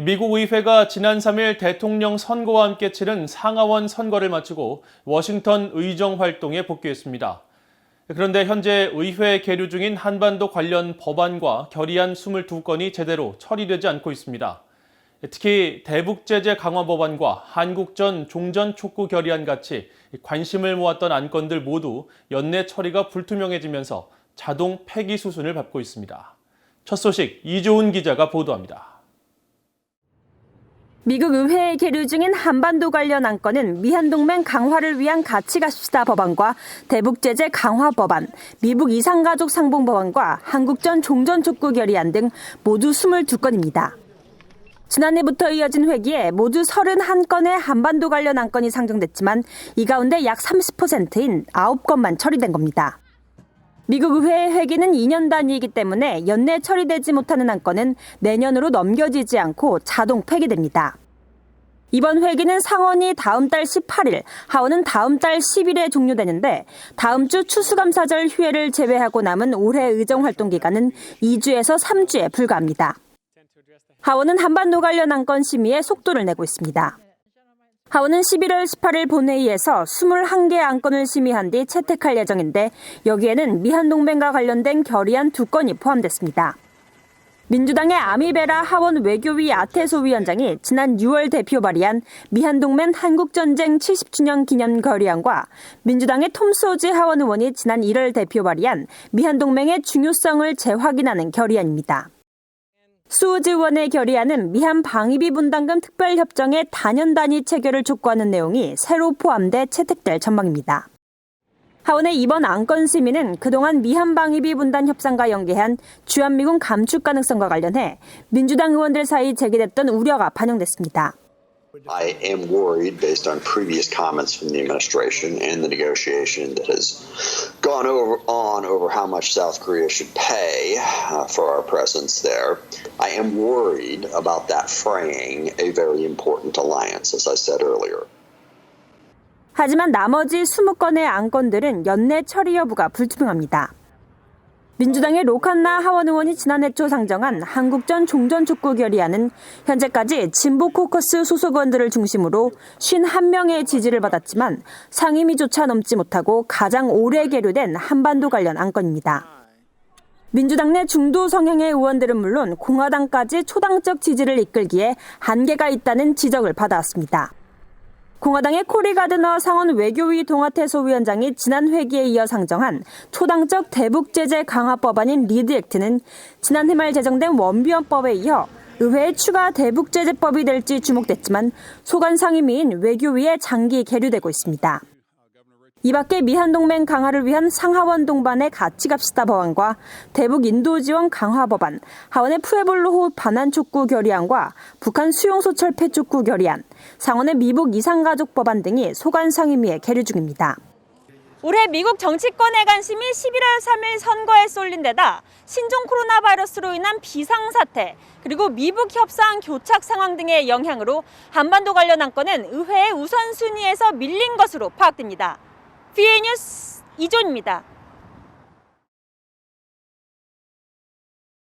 미국 의회가 지난 3일 대통령 선거와 함께 치른 상하원 선거를 마치고 워싱턴 의정 활동에 복귀했습니다. 그런데 현재 의회에 계류 중인 한반도 관련 법안과 결의안 22건이 제대로 처리되지 않고 있습니다. 특히 대북제재 강화 법안과 한국전 종전촉구 결의안 같이 관심을 모았던 안건들 모두 연내 처리가 불투명해지면서 자동 폐기 수순을 밟고 있습니다. 첫 소식 이조은 기자가 보도합니다. 미국 의회에 계류 중인 한반도 관련 안건은 미한동맹 강화를 위한 같이 갑시다 법안과 대북제재 강화 법안, 미북 이산가족 상봉 법안과 한국전 종전촉구 결의안 등 모두 22건입니다. 지난해부터 이어진 회기에 모두 31건의 한반도 관련 안건이 상정됐지만 이 가운데 약 30%인 9건만 처리된 겁니다. 미국 의회의 회기는 2년 단위이기 때문에 연내 처리되지 못하는 안건은 내년으로 넘겨지지 않고 자동 폐기됩니다. 이번 회기는 상원이 다음 달 18일, 하원은 다음 달 10일에 종료되는데 다음 주 추수감사절 휴회를 제외하고 남은 올해 의정 활동 기간은 2주에서 3주에 불과합니다. 하원은 한반도 관련 안건 심의에 속도를 내고 있습니다. 하원은 11월 18일 본회의에서 21개 안건을 심의한 뒤 채택할 예정인데 여기에는 미한동맹과 관련된 결의안 2건이 포함됐습니다. 민주당의 아미베라 하원 외교위 아테소 위원장이 지난 6월 대표 발의한 미한동맹 한국전쟁 70주년 기념 결의안과 민주당의 톰 소지 하원 의원이 지난 1월 대표 발의한 미한동맹의 중요성을 재확인하는 결의안입니다. 수호지 의원의 결의안은 미한 방위비 분담금 특별협정의 단연 단위 체결을 촉구하는 내용이 새로 포함돼 채택될 전망입니다. 하원의 이번 안건 심의는 그동안 미한 방위비 분담 협상과 연계한 주한미군 감축 가능성과 관련해 민주당 의원들 사이 제기됐던 우려가 반영됐습니다. I am worried based on previous comments from the administration and the negotiation that has gone over how much South Korea should pay for our presence there. I am worried about that fraying a very important alliance, as I said earlier. 하지만 나머지 20건의 안건들은 연내 처리 여부가 불투명합니다. 민주당의 로칸나 하원 의원이 지난해 초 상정한 한국전 종전촉구 결의안은 현재까지 진보 코커스 소속 의원들을 중심으로 51명의 지지를 받았지만 상임위조차 넘지 못하고 가장 오래 계류된 한반도 관련 안건입니다. 민주당 내 중도 성향의 의원들은 물론 공화당까지 초당적 지지를 이끌기에 한계가 있다는 지적을 받아왔습니다. 공화당의 코리 가드너 상원 외교위 동아태소 위원장이 지난 회기에 이어 상정한 초당적 대북제재 강화 법안인 리드 액트는 지난해 말 제정된 원비원법에 이어 의회의 추가 대북제재법이 될지 주목됐지만 소관 상임위인 외교위에 장기 계류되고 있습니다. 이 밖에 미한동맹 강화를 위한 상하원 동반의 같이 갑시다 법안과 대북 인도 지원 강화 법안, 하원의 푸에볼로 반환 촉구 결의안과 북한 수용소철 폐촉구 결의안, 상원의 미북 이산가족 법안 등이 소관 상임위에 계류 중입니다. 올해 미국 정치권의 관심이 11월 3일 선거에 쏠린 데다 신종 코로나 바이러스로 인한 비상사태, 그리고 미북 협상 교착 상황 등의 영향으로 한반도 관련 안건은 의회의 우선순위에서 밀린 것으로 파악됩니다. VA 뉴스 이조은입니다.